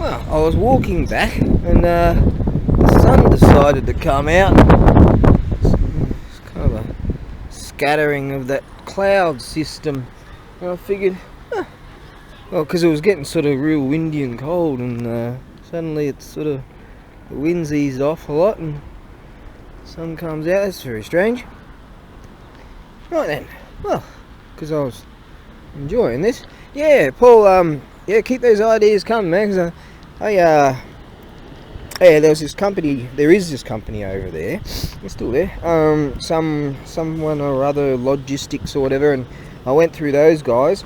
Well, I was walking back and the sun decided to come out. It's kind of a scattering of that cloud system. And I figured, well, because it was getting sort of real windy and cold, and suddenly it's sort of, the wind's eased off a lot and the sun comes out. That's very strange. Right then, well, because I was enjoying this. Yeah, Paul, yeah, keep those ideas coming, man, because yeah, there is this company over there, it's still there, someone or other, logistics or whatever, and I went through those guys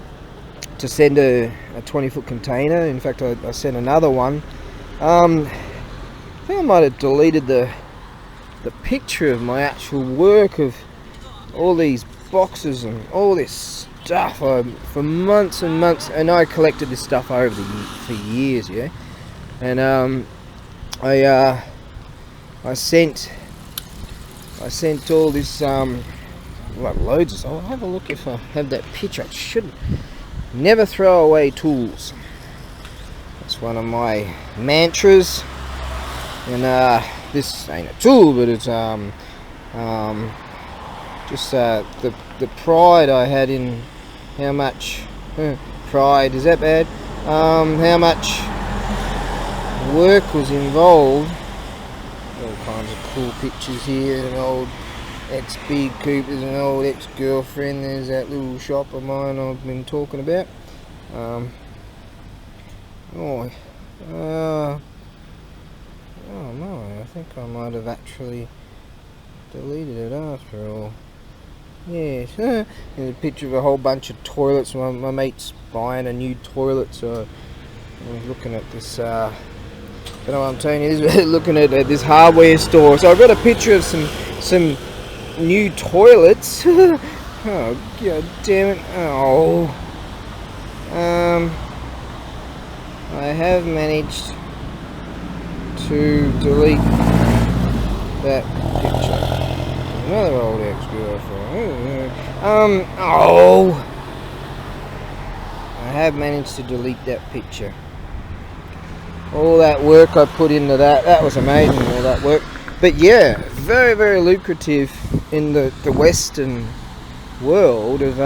to send a 20-foot container. In fact, I sent another one. I think I might have deleted the picture of my actual work of all these boxes and all this stuff for months and months, and I collected this stuff over for years, yeah. And I sent all this like loads of stuff. I'll have a look if I have that picture. I shouldn't. Never throw away tools. That's one of my mantras. And this ain't a tool, but it's just the pride I had in how much pride, is that bad? How much work was involved. All kinds of cool pictures here. An old ex-Big Coupe, there's an old ex-girlfriend, there's that little shop of mine I've been talking about. Oh no, I think I might have actually deleted it after all. Yes, there's a picture of a whole bunch of toilets. My mate's buying a new toilet, so I was looking at this, you know what I'm saying, is looking at this hardware store. So I've got a picture of some new toilets. Oh god damn it. Oh, I have managed to delete that picture. Another old ex-girlfriend. Oh, I have managed to delete that picture. All that work I put into that was amazing, all that work. But yeah, very, very lucrative in the Western world of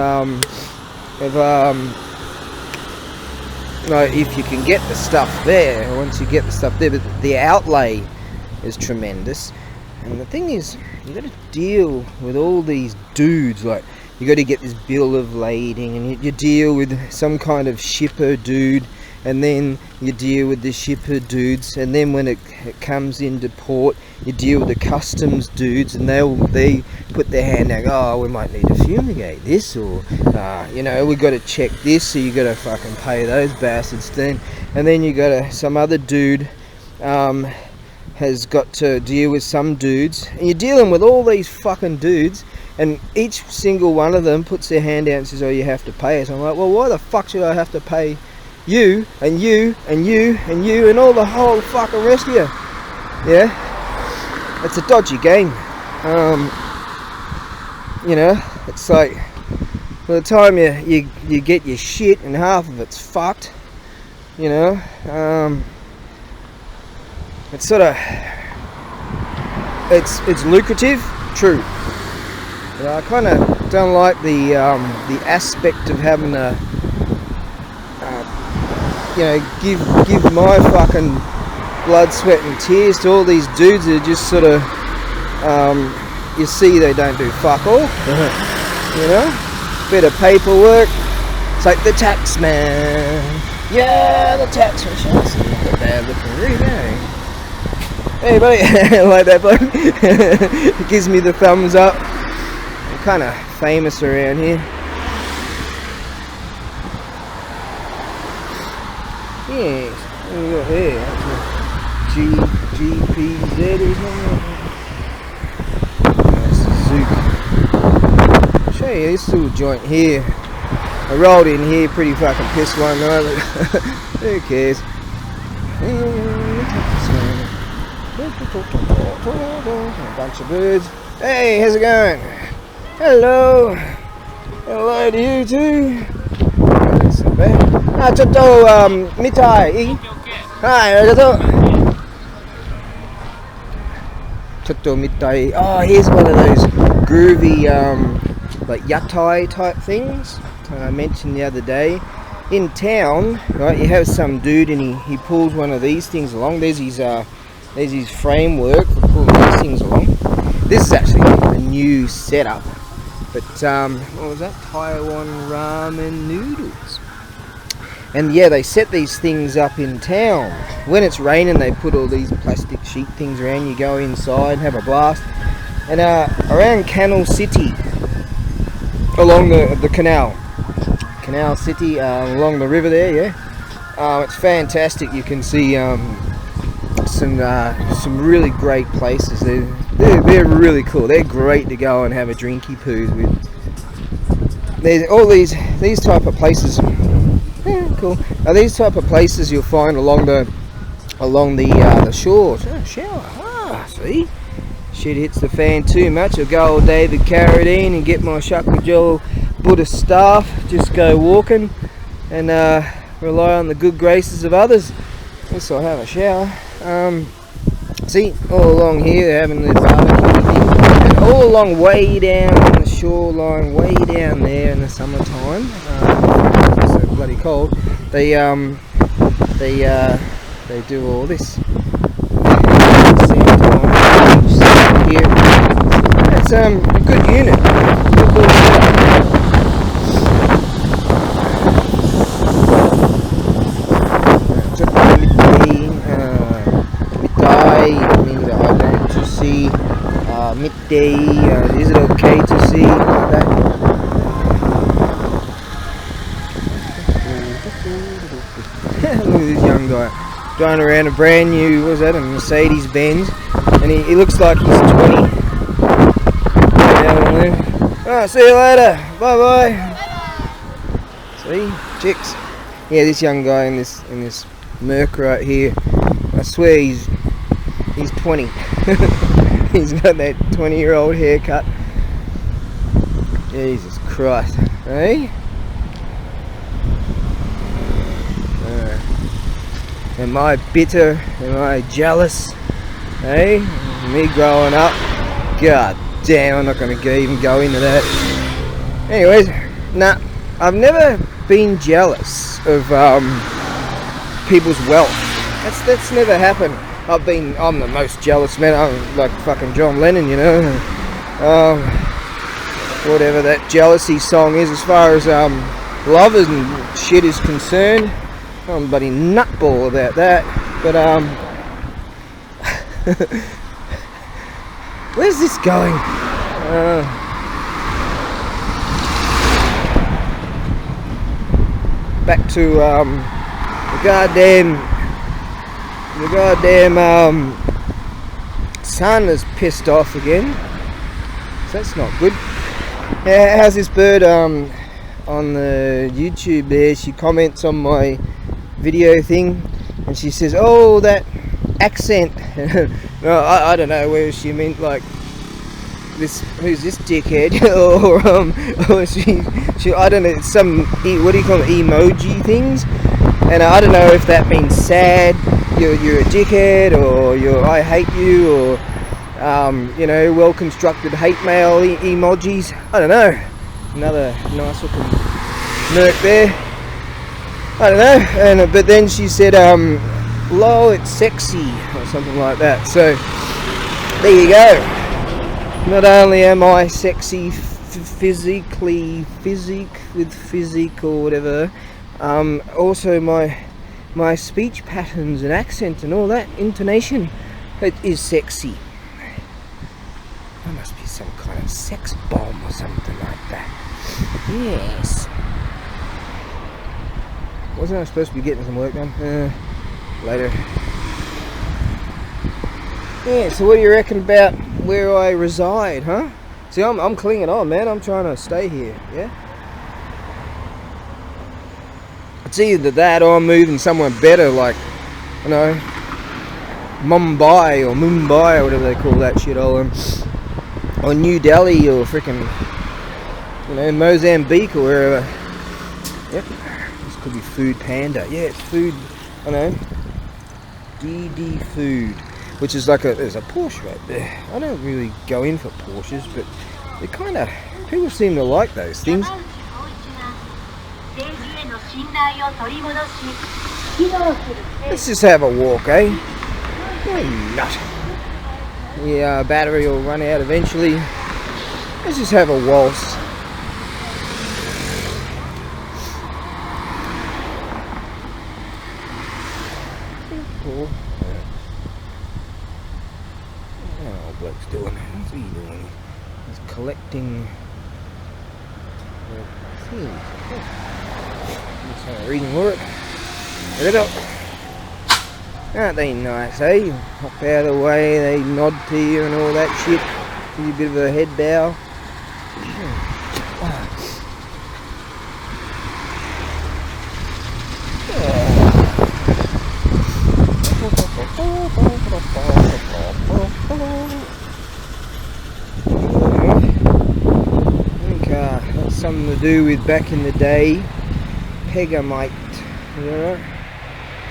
like, if you can get the stuff there, once you get the stuff there, but the outlay is tremendous. And the thing is, you got to deal with all these dudes. Like, you got to get this bill of lading, and you deal with some kind of shipper dude, and then you deal with the shipper dudes, and then when it comes into port, you deal with the customs dudes, and they put their hand out, oh, we might need to fumigate this, or you know, we got to check this, so you got to fucking pay those bastards then. And then you got some other dude has got to deal with some dudes, and you're dealing with all these fucking dudes, and each single one of them puts their hand out and says, oh, you have to pay us. I'm like, well, why the fuck should I have to pay you and you and you and you and all the whole fucking rest of you? Yeah, it's a dodgy game. You know, it's like, by the time you get your shit and half of it's fucked, you know, it's sort of, it's lucrative, true. But I kind of don't like the aspect of having to, you know, give my fucking blood, sweat and tears to all these dudes that are just sort of, you see they don't do fuck all, you know, bit of paperwork. It's like the tax man. Yeah, the tax man. That's not a bad looking read, eh? Hey buddy, like that bloke. It gives me the thumbs up. I'm kind of famous around here. Yes, what do we got here? GPZ or something. That's Zook. I'll show you this little joint here. I rolled in here pretty fucking pissed one night. Who cares? A bunch of birds. Hey, how's it going? Hello. Hello to you too. That's not bad. Ah, toto mitai. はい、ありがとう。ちょっと見たい。Oh, here's one of those groovy, like yatai type things I mentioned the other day. In town, right, you have some dude and he pulls one of these things along. There's his framework for pulling these things along. This is actually a new setup. But, what was that? Taiwan ramen noodles. And yeah, they set these things up in town. When it's raining, they put all these plastic sheet things around. You go inside and have a blast. And around Canal City, along the canal City, along the river there, yeah. It's fantastic. You can see some really great places. They're really cool. They're great to go and have a drinky poos with. There's all these type of places. Yeah, cool. Now these type of places you'll find along the shores. Oh, shower. Ah, see? Shit hits the fan too much. I'll go old David Carradine and get my Shakujo Buddhist staff. Just go walking and rely on the good graces of others. Guess I'll have a shower. See, all along here they're having the barbecue thing. And all along way down on the shoreline, way down there in the summertime. It's so bloody cold. They do all this. Here. That's a good unit. Good little setup. Midday, is it okay to see that? Look at this young guy driving around a brand new, what was that, a Mercedes Benz, and he looks like he's 20. Alright, see you later, bye bye. See, chicks. Yeah, this young guy in this Merc right here, I swear he's 20. He's got that 20-year-old haircut. Jesus Christ, eh? Am I bitter? Am I jealous? Eh? Me growing up? God damn, I'm not going to even go into that. Anyways, nah, I've never been jealous of people's wealth. That's never happened. I'm the most jealous man. I'm like fucking John Lennon, you know. Whatever that jealousy song is, as far as lovers and shit is concerned, I'm a bloody nutball about that. But where's this going? Back to the goddamn sun is pissed off again, so that's not good. How's this bird on the YouTube there? She comments on my video thing and she says, oh, that accent. No, I don't know whether she meant like this, who's this dickhead, or she I don't know, some, what do you call it, emoji things, and I don't know if that means sad, you're a dickhead, or I hate you, or you know, well constructed hate mail emojis. I don't know. Another nice looking Merc there. I don't know. And but then she said, lol, it's sexy, or something like that. So there you go. Not only am I sexy physically, with physique or whatever, also my speech patterns and accent and all that, intonation, it is sexy. There must be some kind of sex bomb or something like that. Yes. Wasn't I supposed to be getting some work done? Later. Yeah, so what do you reckon about where I reside, huh? See, I'm clinging on, man. I'm trying to stay here, yeah? It's either that or I'm moving somewhere better, like, you know, Mumbai or whatever they call that shit, or New Delhi or freaking, you know, Mozambique or wherever. Yep, this could be Food Panda. Yeah, it's food, I know. DD Food, which is like there's a Porsche right there. I don't really go in for Porsches, but they kind of, people seem to like those things. Let's just have a walk, eh? Why not? Yeah, battery will run out eventually. Let's just have a waltz. Cool. Oh, bloke's doing it. What's he doing? He's collecting things. That's how reading work. There we go. Aren't they nice, eh? Hop out of the way, they nod to you and all that shit. Give you a bit of a head bow. That's something to do with back in the day. Pegamite. You know?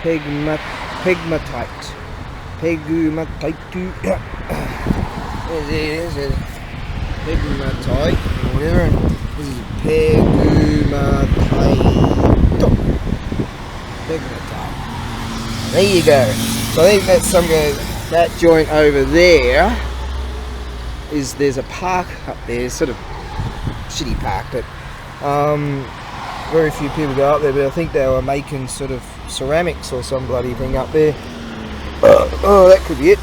Pegmatite. There's a pegmatite or whatever. This is pegmatite. Pegmatite. There you go. So I think that's that joint over there is, there's a park up there, sort of shitty park, but very few people go up there, but I think they were making sort of ceramics or some bloody thing up there. Oh, that could be it.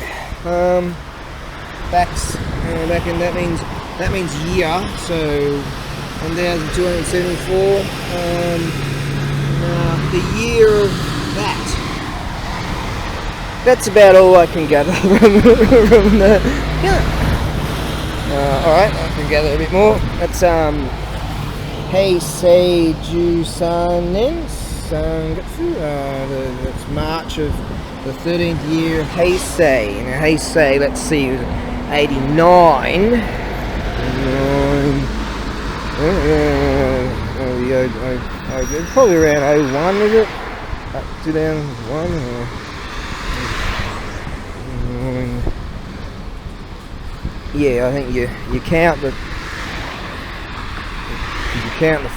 Backs, back in, that means year, so 1274. The year of that. That's about all I can gather from that. Yeah. Alright, I can gather a bit more. That's Heisei Jusanen Sangatsu. That's March of the 13th year of Heisei. Now Heisei, let's see, was 89. Probably around 01, is it? 2001 or... Yeah, I think you count the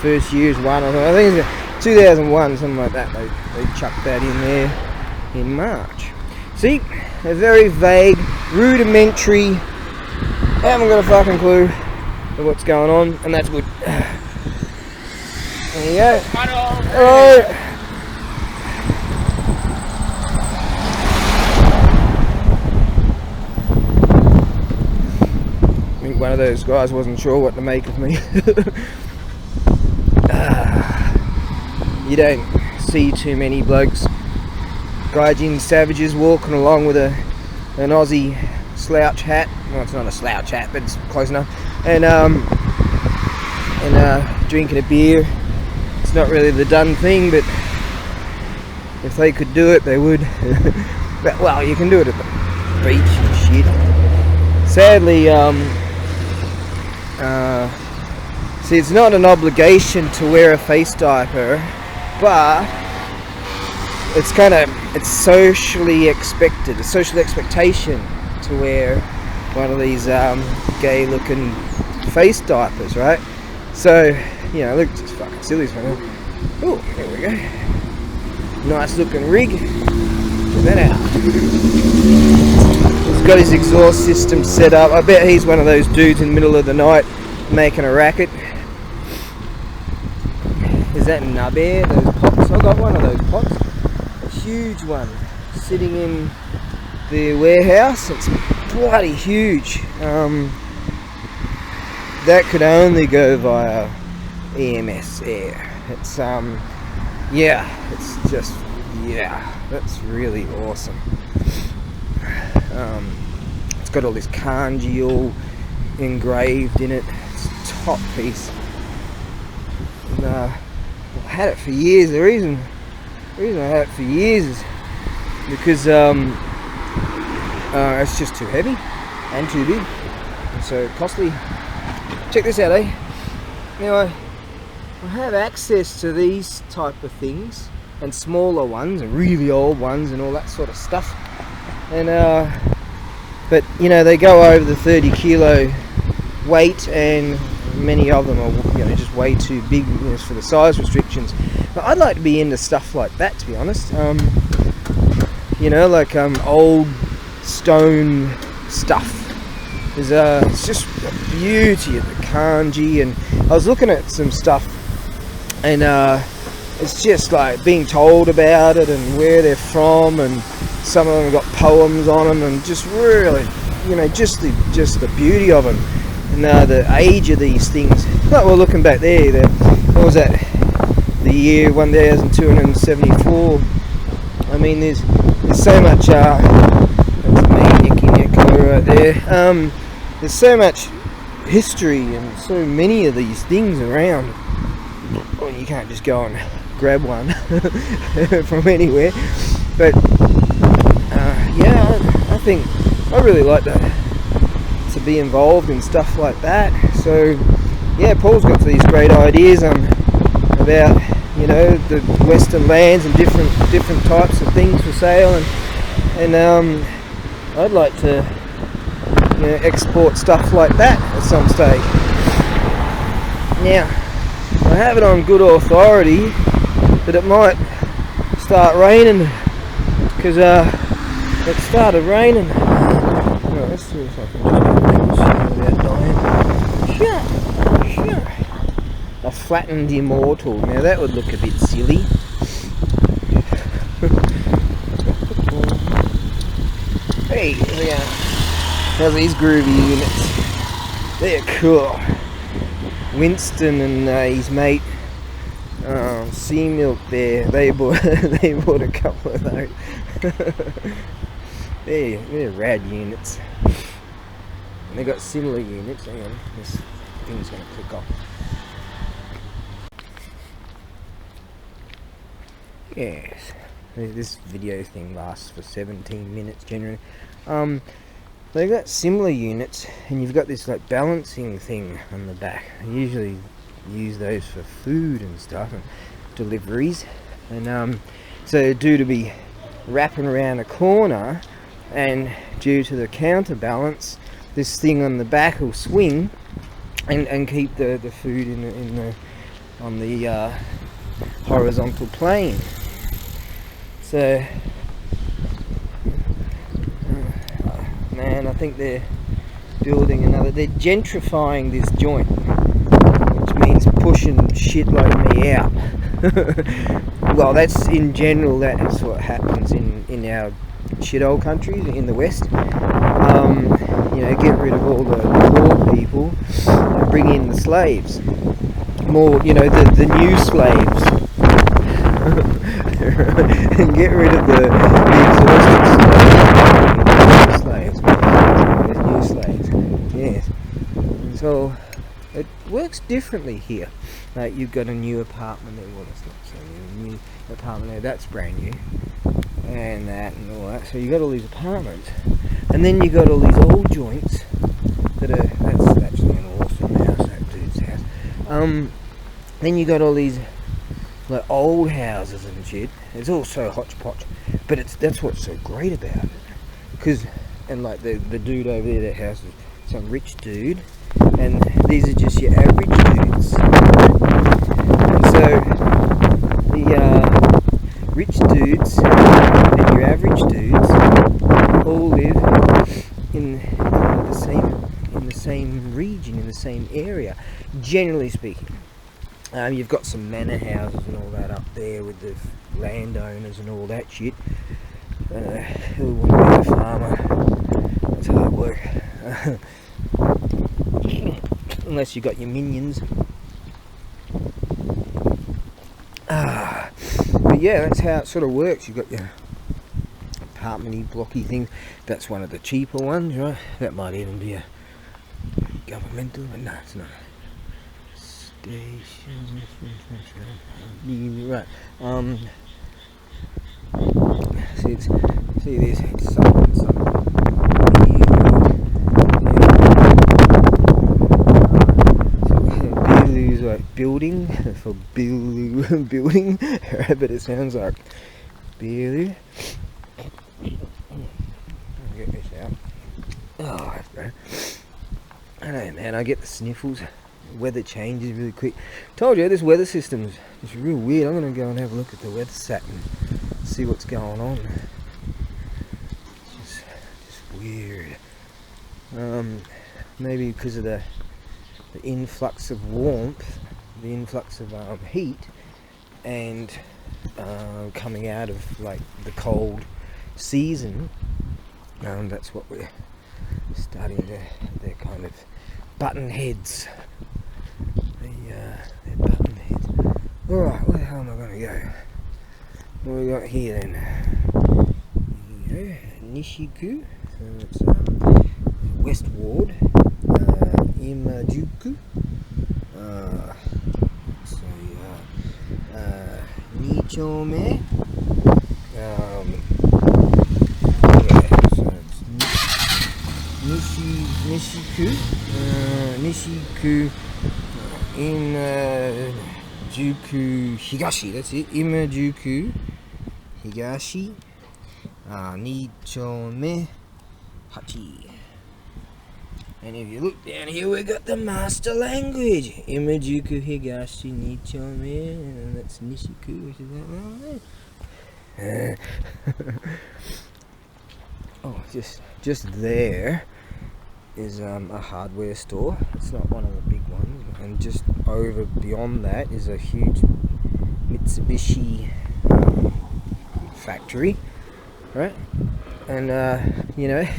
first year's one. I think it's 2001, something like that. They chucked that in there in March. See, they're very vague, rudimentary. I haven't got a fucking clue of what's going on, and that's good. There you go. Hello. One of those guys wasn't sure what to make of me. You don't see too many blokes, gaijin savages, walking along with an Aussie slouch hat. Well, it's not a slouch hat, but it's close enough. And drinking a beer. It's not really the done thing, but if they could do it, they would. But, well, you can do it at the beach and shit. Sadly, see, it's not an obligation to wear a face diaper, but it's socially expected, a social expectation to wear one of these gay-looking face diapers, right? So, you know, look, just fucking silly, man. Oh, there we go. Nice looking rig. Check that out. He's got his exhaust system set up. I bet he's one of those dudes in the middle of the night making a racket. Is that nub air? Those pots? I got one of those pots. A huge one sitting in the warehouse. It's bloody huge. That could only go via EMS air. It's yeah, it's just, yeah, that's really awesome. It's got all this kanji all engraved in it. It's a top piece. And, I've had it for years. The reason I had it for years is because it's just too heavy and too big, and so costly. Check this out, eh? Anyway, I have access to these type of things and smaller ones and really old ones and all that sort of stuff. And but you know, they go over the 30 kilo weight, and many of them are, you know, just way too big, you know, for the size restrictions. But I'd like to be into stuff like that, to be honest. You know, like old stone stuff. There's it's just the beauty of the kanji, and I was looking at some stuff, and it's just like being told about it and where they're from, and some of them got poems on them, and just really, you know, just the beauty of them, and the age of these things. Like we're looking back there, what was that? The year 1274. I mean, there's so much. That's me nicking your colour right there. There's so much history and so many of these things around. Well, you can't just go and grab one from anywhere. But yeah, I think I really like to be involved in stuff like that. So yeah, Paul's got these great ideas about, you know, the Western lands and different types of things for sale, and I'd like to, you know, export stuff like that at some stage. Now, I have it on good authority that it might start raining, because it started raining. Right, let's see if I can just without dying. Sure. A flattened immortal. Now that would look a bit silly. Hey, there we are. How's these groovy units? They're cool. Winston and his mate Sea Milk there, they bought a couple of those. they're rad units. And they got similar units. Hang on, this thing's going to click off. Yes, this video thing lasts for 17 minutes generally. They've got similar units, and you've got this like balancing thing on the back. I usually use those for food and stuff and deliveries, and so due to be wrapping around a corner, and due to the counterbalance, this thing on the back will swing and keep the food on the horizontal plane. So man, I think they're building they're gentrifying this joint, which means pushing shit like me out. Well, that's in general, that's what happens in our shithole countries in the West. You know, get rid of all the poor people and bring in the slaves. More, you know, the new slaves. And get rid of the exhausted slaves. There's new slaves. Yes. And so it works differently here. Like you've got a new apartment there. Well, it's not so new. A new apartment there. That's brand new. And that and all that. So you got all these apartments, and then you got all these old joints that are. That's actually an awesome house. That dude's house. Then you got all these like old houses and shit. It's all so hodgepodge, but that's what's so great about it. Cause, and like the dude over there, that house is some rich dude, and these are just your average dudes. And so the rich dudes and your average dudes all live in the same region, in the same area, generally speaking. You've got some manor houses and all that up there with the landowners and all that shit. Who wouldn't be a farmer? That's hard work. Unless you got your minions. But yeah, that's how it sort of works. You've got your apartment-y, blocky thing. That's one of the cheaper ones, right? That might even be a governmental, but no, it's not. Right. See this. It's something. Beerloo's like building for building, but it sounds like Bilu. Get this out. Oh, I don't know, man. I get the sniffles. Weather changes really quick. Told you this weather system is real weird. I'm gonna go and have a look at the weather sat and see what's going on. It's just weird. Maybe because of the influx of warmth, the influx of heat, and coming out of like the cold season. That's what we're starting to. They're kind of button heads. They're button heads. Alright, where the hell am I going to go? What we got here then? Here we go. Nishiku. So it's West Ward. Imajuku. Nichome. Nishiku, Imajuku Higashi, that's it, Imajuku Higashi, Nichome Hachi. And if you look down here, we got the master language, Imajuku Higashi Nichome, and that's Nishiku, which is that one there. Oh, just there is a hardware store. It's not one of the big ones, and just over beyond that is a huge Mitsubishi factory, right? And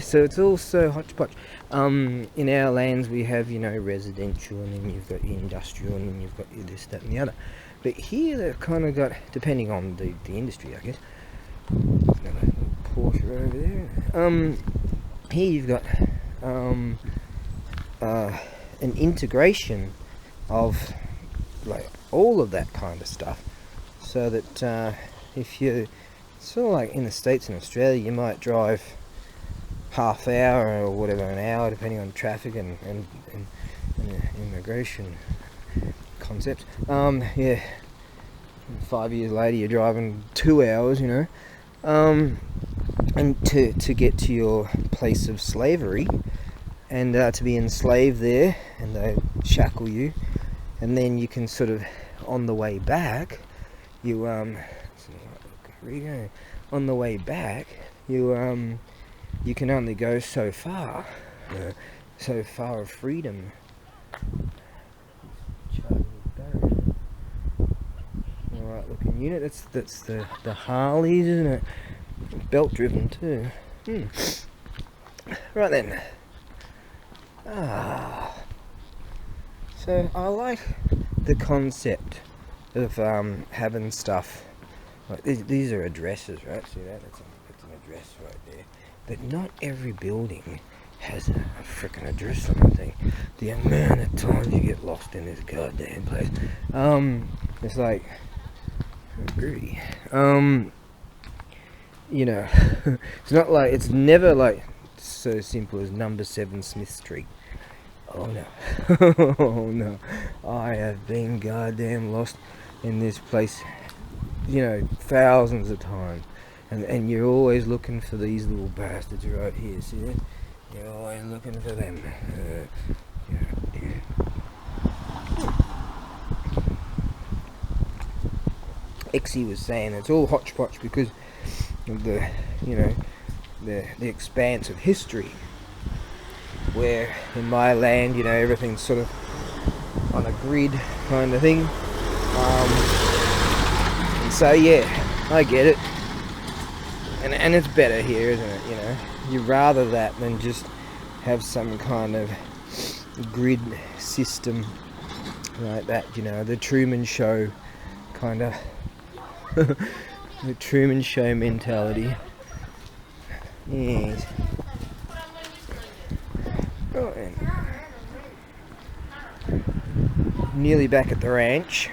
so it's all so hodgepodge. In our lands we have residential, and then you've got industrial, and then you've got this, that, and the other. But here they've kind of got, depending on the industry, I guess. Another Porsche over there. Here you've got an integration of like all of that kind of stuff, so that if you sort of like in the States and Australia, you might drive half hour or whatever, an hour, depending on traffic and immigration concepts. 5 years later you're driving 2 hours, and to get to your place of slavery, and to be enslaved there, and they shackle you, and then you can sort of, on the way back, you on the way back, you can only go so far, so far of freedom. Alright looking unit. That's the Harleys, isn't it? Belt driven too. Right then. So I like the concept of having stuff like these are addresses, right? See that? That's an address right there. But not every building has a freaking address on the thing. The amount of times you get lost in this goddamn place. It's like, I agree. It's not like, it's never like so simple as number 7 Smith Street. Oh no. Oh no. I have been goddamn lost in this place, thousands of times. And you're always looking for these little bastards right here, see that? You're always looking for them. Exie was saying it's all hodgepodge because of the expanse of history, where in my land everything's sort of on a grid kind of thing, and so yeah, I get it, and it's better here, isn't it? You'd rather that than just have some kind of grid system like that, the Truman Show kind of the Truman Show mentality. Yes. Oh, and nearly back at the ranch.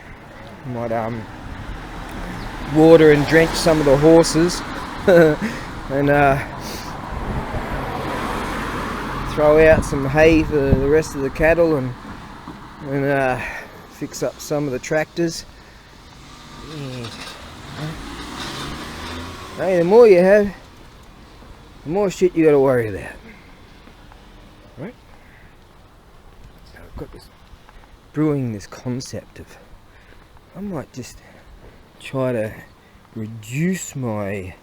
Might water and drench some of the horses and throw out some hay for the rest of the cattle, and fix up some of the tractors. Yeah. Hey, the more you have, the more shit you got to worry about. Right? So I've got this brewing this concept of I might just try to reduce my,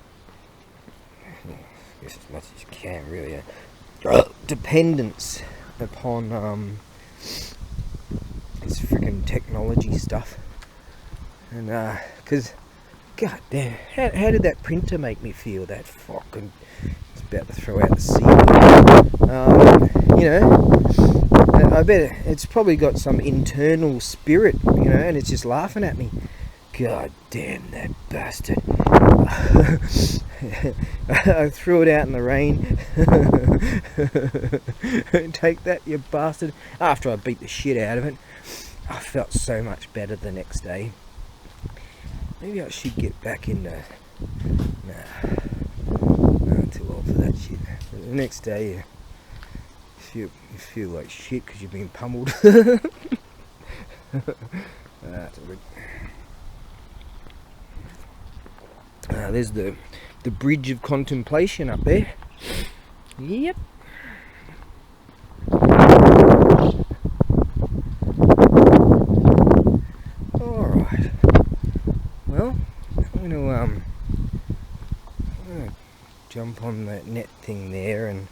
as much as you can really, dependence upon this freaking technology stuff. And because god damn, how did that printer make me feel? That fucking, it's about to throw out the sea. You know, I bet it's probably got some internal spirit, you know, and it's just laughing at me. God damn that bastard. I threw it out in the rain. Take that, you bastard. After I beat the shit out of it, I felt so much better the next day. Maybe I should get back into... Nah, I'm too old for that shit. But the next day, you feel like shit because you've been pummeled. That's all good. There's the bridge of contemplation up there. Yep. Alright. Well, I'm gonna jump on that net thing there and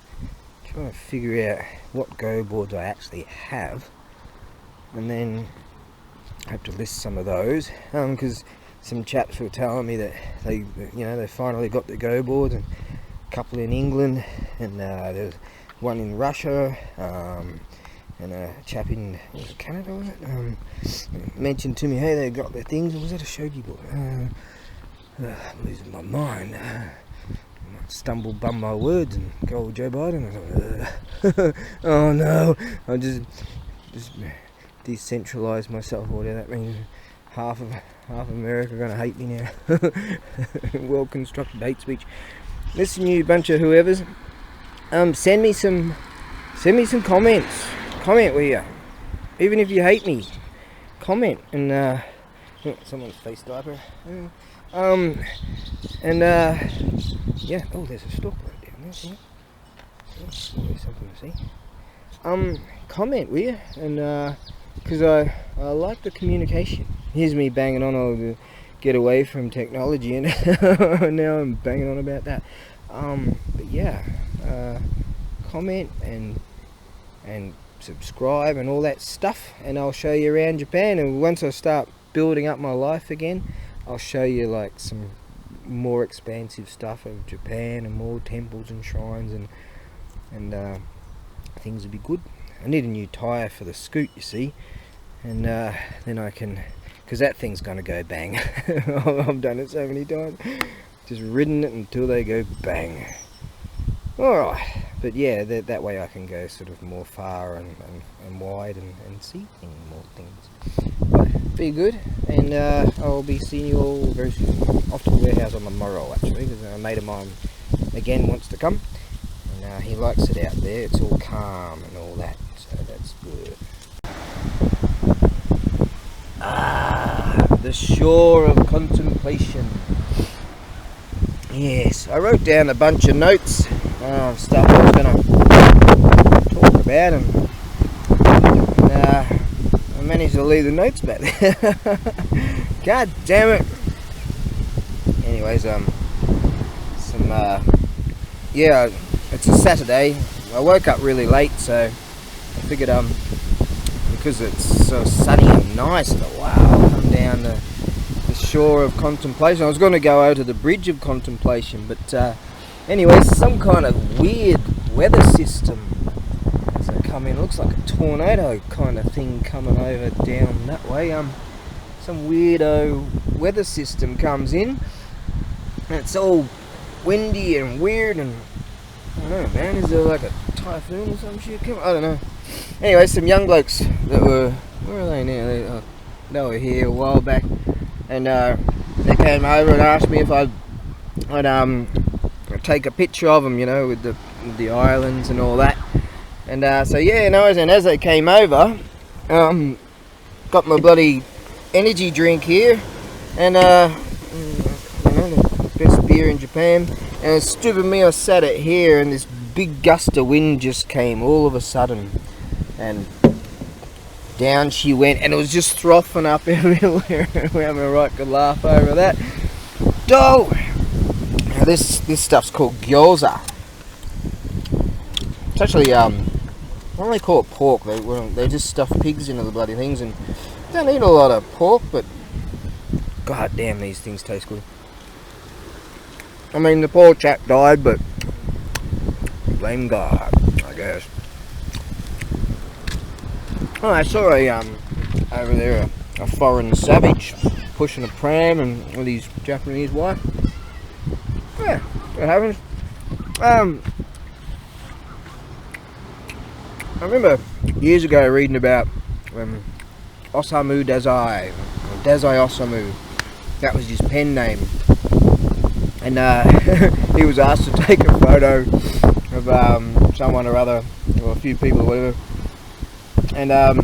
try to figure out what go boards I actually have, and then I have to list some of those, because some chaps were telling me that they finally got the go boards, and a couple in England, and there's one in Russia, and a chap in Canada, was it? Mentioned to me, hey, they got their things. Was that a shogi board? I'm losing my mind. I might stumble, bum my words, and go with Joe Biden. I was like, oh no! I just decentralise myself, or whatever that means. Half of America are gonna hate me now. Well constructed hate speech. Listen, you bunch of whoever's. Send me some comments. Comment, will you? Even if you hate me, comment. And someone's face diaper. Yeah. Oh, there's a stalk right down there. Yeah. There's something to see. Comment, will you? And because I like the communication. Here's me banging on all to get away from technology, and now I'm banging on about that. But yeah, comment and subscribe and all that stuff, and I'll show you around Japan. And once I start building up my life again, I'll show you like some more expansive stuff of Japan and more temples and shrines, and things will be good. I need a new tyre for the scoot, you see, and then I can, because that thing's going to go bang. I've done it so many times, just ridden it until they go bang. Alright, but yeah, that way I can go sort of more far and wide and see more things. But be good, and I'll be seeing you all very soon. Off to the warehouse on the morrow, actually, because a mate of mine again wants to come, and he likes it out there. It's all calm and all that, so that's good. The shore of contemplation. Yes, I wrote down a bunch of notes, stuff I was going to talk about, and I managed to leave the notes back there. God damn it. Anyways, yeah, it's a Saturday. I woke up really late, so I figured because it's so sunny and nice, and wow, I'll come down the shore of contemplation. I was going to go over to the bridge of contemplation, but anyways, some kind of weird weather system so come in. It looks like a tornado kind of thing coming over down that way. Some weirdo weather system comes in, and it's all windy and weird, and I don't know, man, is there like a typhoon or some shit coming? I don't know. Anyway, some young blokes that were, where are they now? They were here a while back, and they came over and asked me if I'd take a picture of them, you know, with the islands and all that. And so yeah, and as they came over, got my bloody energy drink here, and the best beer in Japan. And it's stupid me, I sat it here, and this big gust of wind just came all of a sudden, and down she went, and it was just frothing up everywhere. We're having a right good laugh over that. Now this stuff's called gyoza. It's actually what do they call it? Pork. They just stuff pigs into the bloody things, and don't eat a lot of pork, but god damn, these things taste good. I mean, the poor chap died, but blame God, I guess. Oh, I saw over there a foreign savage pushing a pram and with his Japanese wife. Yeah, it happens. I remember years ago reading about Osamu Dazai, or Dazai Osamu. That was his pen name. And he was asked to take a photo of someone or other, or a few people or whatever. And as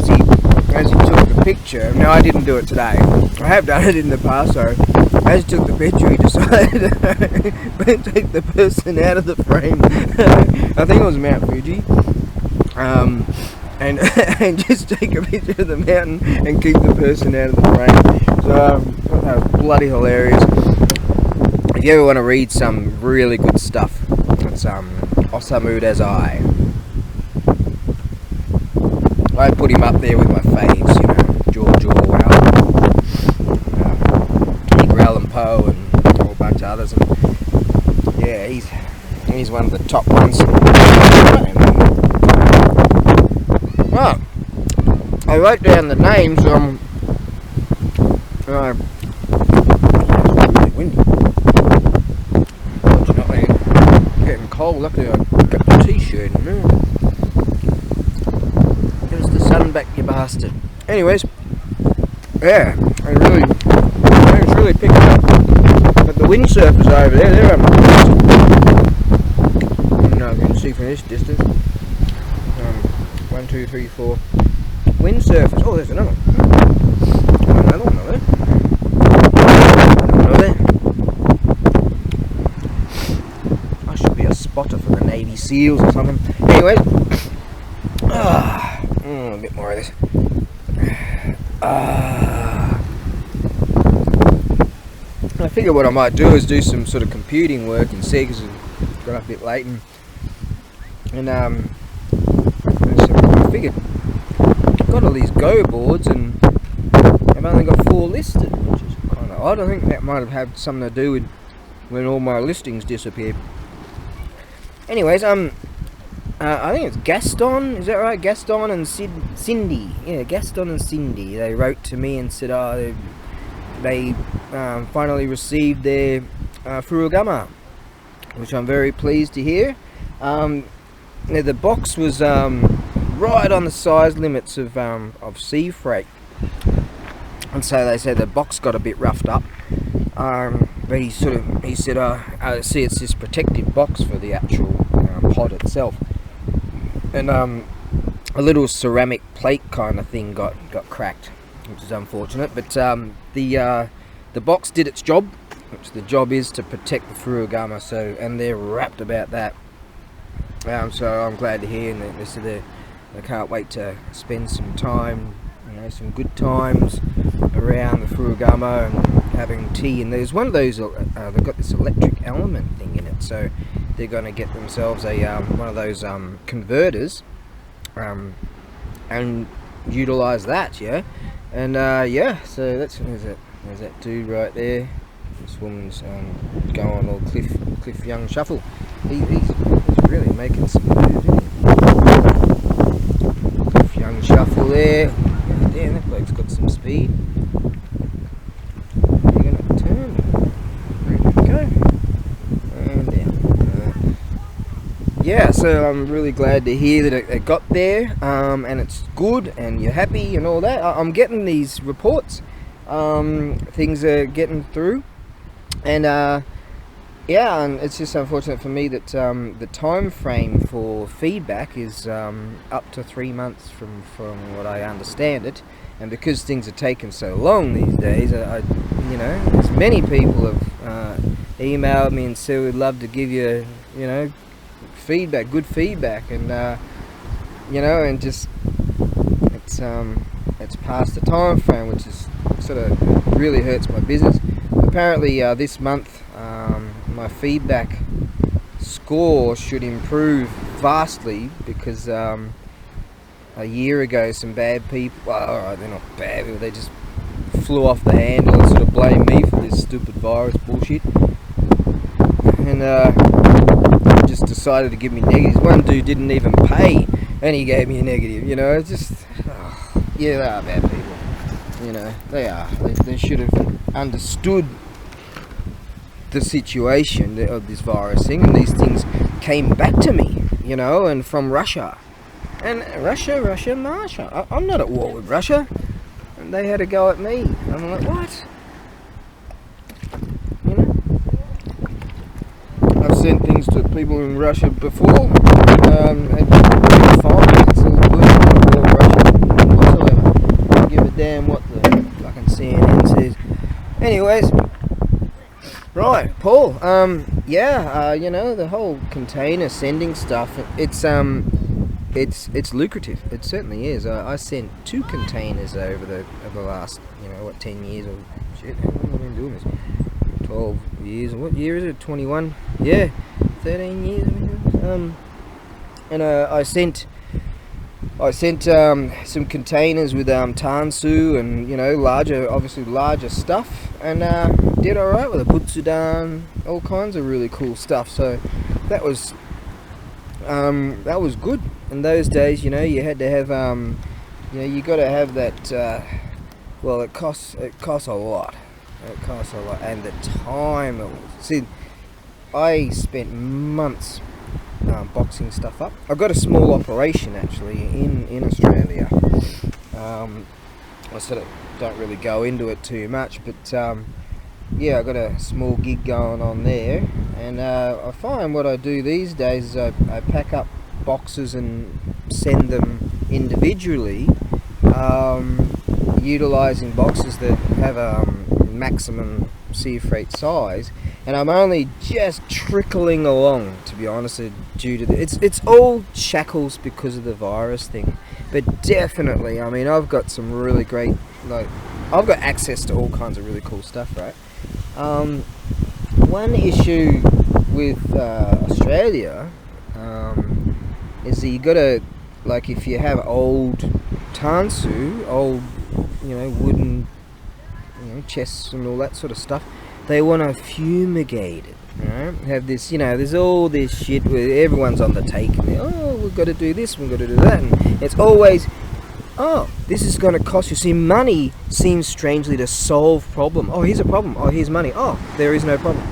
he took the picture, now I didn't do it today, I have done it in the past, so as he took the picture he decided to take the person out of the frame. I think it was Mount Fuji, and just take a picture of the mountain and keep the person out of the frame. So that was bloody hilarious. If you ever want to read some really good stuff, it's Osamu Dazai. I put him up there with my faves, you know, George Orwell, Edgar Allan Poe, and a whole bunch of others. And yeah, he's one of the top ones. Oh, I wrote down the names. It's really windy. Fortunately, getting cold. Luckily, I got the t-shirt in there. Sun back, you bastard. Anyways, yeah, it's really picking up. But the windsurfers over there, they're having a blast. I don't know if you can see from this distance. 1, 2, 3, 4 windsurfers. Oh, there's another one. Another one over there. I should be a spotter for the Navy SEALs or something. Anyways, a bit more of this. I figure what I might do is do some sort of computing work and see, because I've got up a bit late, and I figured I've got all these Go boards and I've only got 4 listed, which is kind of odd. I think that might have had something to do with when all my listings disappeared. Anyways, I think it's Gaston, is that right? Gaston and Cindy. Yeah, Gaston and Cindy. They wrote to me and said, they finally received their furugama, which I'm very pleased to hear. The box was right on the size limits of sea freight, and so they said the box got a bit roughed up. But he said, see, it's this protective box for the actual pod itself. And a little ceramic plate kind of thing got cracked, which is unfortunate. But the box did its job, which the job is to protect the furugama. So, and they're rapt about that. So I'm glad to hear, and they said they can't wait to spend some time, you know, some good times around the furugama and having tea. And there's one of those. They've got this electric element thing in it, so they're going to get themselves a one of those converters and utilize that, yeah. And yeah, so there's that dude right there. This woman's going all Cliff Young shuffle. He's really making some moves, isn't he? Cliff Young shuffle there. Yeah, damn, that bloke's got some speed. You're gonna turn. Ready to go. And down. Yeah, so I'm really glad to hear that it got there, and it's good, and you're happy and all that. I'm getting these reports. Things are getting through, and yeah, and it's just unfortunate for me that the time frame for feedback is up to 3 months from what I understand it, and because things are taking so long these days, as many people have emailed me and said we'd love to give you, feedback, good feedback, and and just it's past the time frame, which is sort of really hurts my business. Apparently, this month my feedback score should improve vastly because a year ago some bad people, well, alright, they're not bad people, they just flew off the handle and sort of blamed me for this stupid virus bullshit, and just decided to give me negatives. One dude didn't even pay and he gave me a negative. It's just yeah, they are bad people. They are. They should have understood the situation of this virus thing, and these things came back to me, and from Russia. And Russia. I'm not at war with Russia. And they had a go at me. And I'm like, what? I've sent things to people in Russia before. And it's fine. It's all good. I'm not at war with Russia whatsoever. I don't give a damn what the fucking CNN says. Anyways. Right, Paul. The whole container sending stuff. It's lucrative. It certainly is. I sent 2 containers over the last 10 years or shit. How long have I been doing this? 12 years. What year is it? 21. Yeah, 13 years. And I sent some containers with tansu and larger stuff, and did all right with the butsudan, all kinds of really cool stuff. So that was good. In those days, you had to have you got to have that. It costs a lot. It costs a lot, and the time. See, I spent months boxing stuff up. I've got a small operation actually in Australia. I sort of don't really go into it too much, but I've got a small gig going on there, and I find what I do these days is I pack up boxes and send them individually, utilising boxes that have a maximum sea freight size, and I'm only just trickling along, to be honest, due to it's all shackles because of the virus thing. But definitely, I've got some really great, I've got access to all kinds of really cool stuff, right? One issue with Australia is that you gotta, if you have old tansu, old, wooden, chests and all that sort of stuff, they want to fumigate it. Have this, there's all this shit where everyone's on the take, and we've got to do this, we've got to do that, and it's always, this is going to cost you. See, money seems strangely to solve problem. Oh, here's a problem. Oh, here's money. Oh, there is no problem.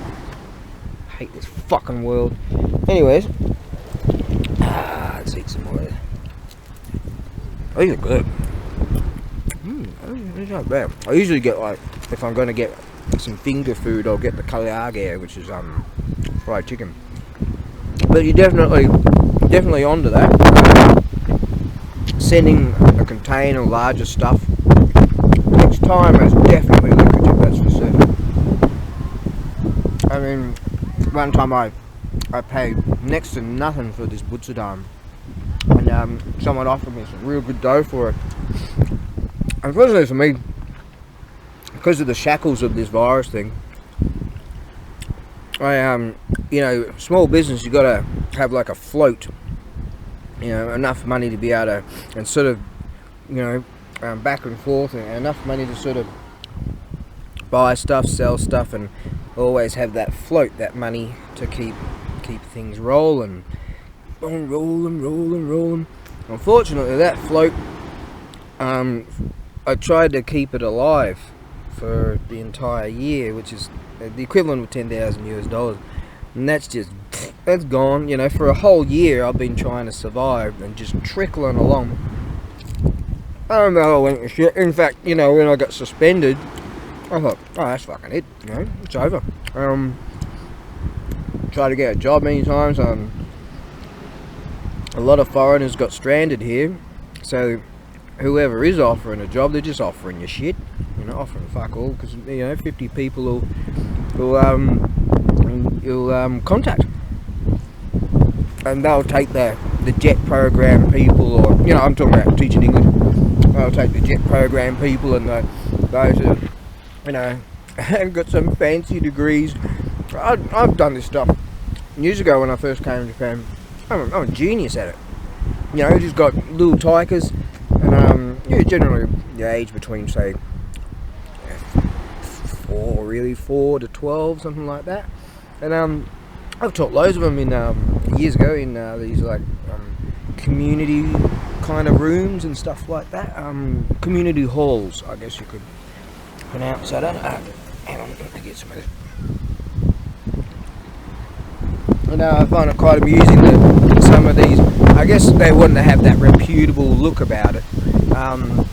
I hate this fucking world. Anyways, let's eat some more. These are good. These aren't bad. I usually get, if I'm going to get some finger food, I'll get the karaage, which is fried chicken. But you're definitely onto that. Sending a container larger stuff each time is definitely lucrative, that's for certain. One time I paid next to nothing for this butsudan, and someone offered me some real good dough for it. Unfortunately for me, because of the shackles of this virus thing, small business, you got to have a float, enough money to be able to, and sort of, back and forth, and enough money to sort of buy stuff, sell stuff, and always have that float, that money to keep things rolling. Unfortunately, that float, I tried to keep it alive for the entire year, which is the equivalent of $10,000 US, and that's gone. For a whole year I've been trying to survive and just trickling along. I don't know, I went to shit. In fact, when I got suspended, I thought, that's fucking it, it's over. tried to get a job many times. A lot of foreigners got stranded here, so whoever is offering a job, they're just offering you shit, you know, offering fuck all, because, you know, 50 people will contact, and they'll take the jet program people, or, you know, I'm talking about teaching English. They'll take the jet program people and those who, you know, have got some fancy degrees. I've done this stuff years ago when I first came to Japan. I'm a genius at it. You know, just got little tikers, and yeah, generally the age between, say, 4 to 12, something like that. And I've taught loads of them in years ago in these like community kind of rooms and stuff like that. Community halls, I guess you could pronounce that. Hang on, let me get some of this. And I find it quite amusing that some of these, I guess they wouldn't have that reputable look about it. And,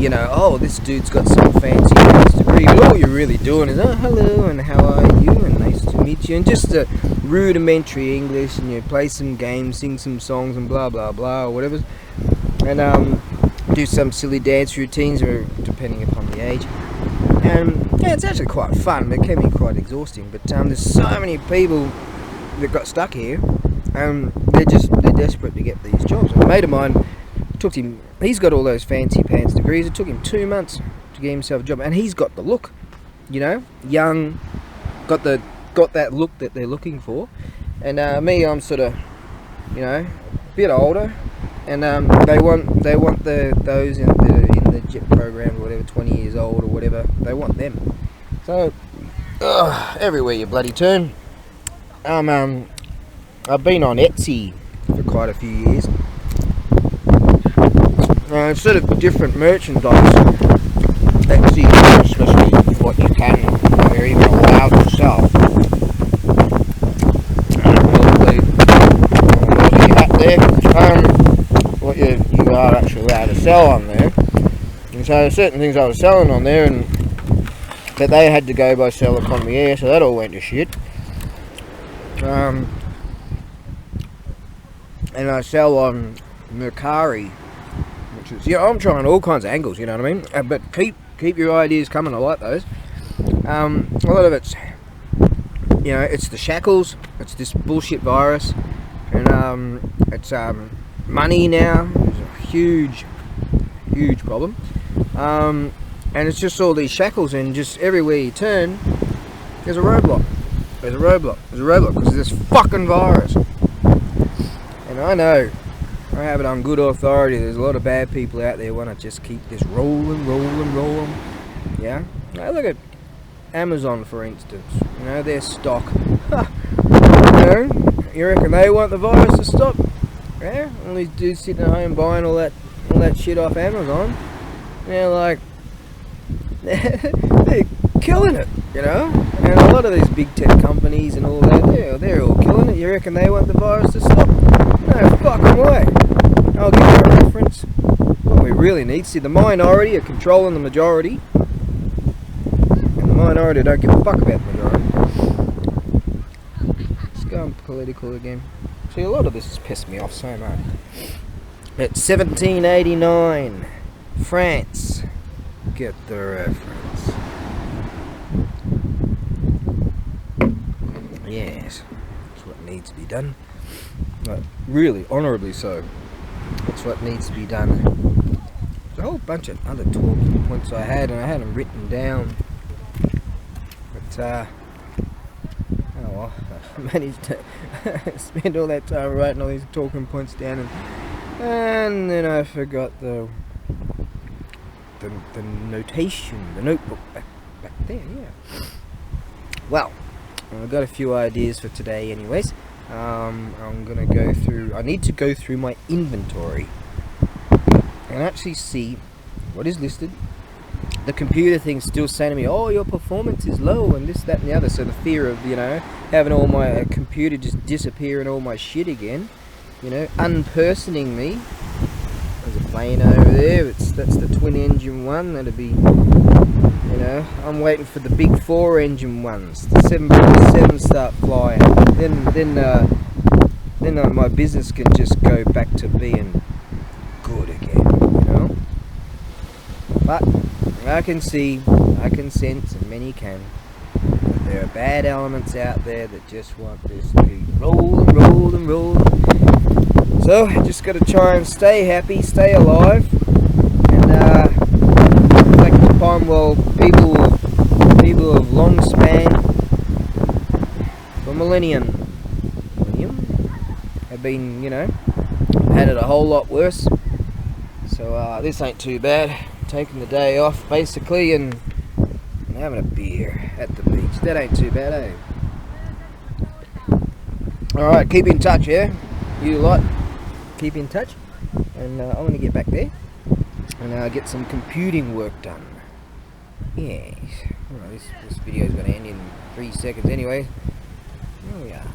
you know, oh, this dude's got some fancy degree, but all you're really doing is, oh, hello, and how are you, and nice to meet you, and just a rudimentary English, and you play some games, sing some songs, and blah, blah, blah, or whatever, and do some silly dance routines, or depending upon the age. And, yeah, it's actually quite fun, but it can be quite exhausting, but there's so many people that got stuck here, and they're desperate to get these jobs. And a mate of mine, he's got all those fancy pants degrees. It took him 2 months to get himself a job, and he's got the look, you know, young, got that look that they're looking for. And me, I'm sort of, you know, a bit older, and they want those in the JET program, or whatever, 20 years old or whatever. They want them. So everywhere you bloody turn. I've been on Etsy for quite a few years. Instead of different merchandise, Etsy, especially what you can, or even allowed to sell. What you are actually allowed to sell on there. And so there's certain things I was selling on there, and that they had to go by Sell Economy Air, so that all went to shit. And I sell on Mercari, which is, yeah, I'm trying all kinds of angles, you know what I mean? But keep your ideas coming, I like those. A lot of it's, you know, it's the shackles, it's this bullshit virus, and it's money now, it's a huge problem. And it's just all these shackles, and just everywhere you turn, there's a roadblock. There's a roadblock because of this fucking virus. And I know, I have it on good authority, there's a lot of bad people out there who want to just keep this rolling. Yeah? Now look at Amazon, for instance. You know, their stock. You know, you reckon they want the virus to stop? Yeah? All these dudes sitting at home buying all that shit off Amazon. They're like, they're killing it, you know? And a lot of these big tech companies and all that, they're all killing it. You reckon they want the virus to stop? No fucking way. I'll give you a reference. What we really need, see, the minority are controlling the majority, and the minority don't give a fuck about the majority. Let's go on political again. See, a lot of this has pissed me off so much. It's 1789, France. Get the reference. Yes, that's what needs to be done. But really, honourably so. That's what needs to be done. There's a whole bunch of other talking points I had, and I had them written down. But, oh well, I managed to spend all that time writing all these talking points down, and then I forgot the notation, the notebook back there, yeah. Well, I've got a few ideas for today anyways. I'm gonna go through, I need to go through my inventory and actually see what is listed. The computer thing's still saying to me, oh, your performance is low and this, that and the other, so the fear of, you know, having all my computer just disappear and all my shit again, you know, unpersoning me. There's a plane over there, that's the twin engine one, that'd be You know, I'm waiting for the big 4-engine ones, the 747 start flying. Then my business can just go back to being good again. You know. But I can see, I can sense, and many can, that there are bad elements out there that just want this to keep rolling. So I just got to try and stay happy, stay alive, and reflect upon, well, people of long span for millennium have been, you know, had it a whole lot worse. So this ain't too bad. Taking the day off basically and having a beer at the beach. That ain't too bad, eh? Alright, keep in touch, yeah? You lot, keep in touch. And I'm going to get back there and get some computing work done. Yes. Well, this video's going to end in 3 seconds anyway. Here we are.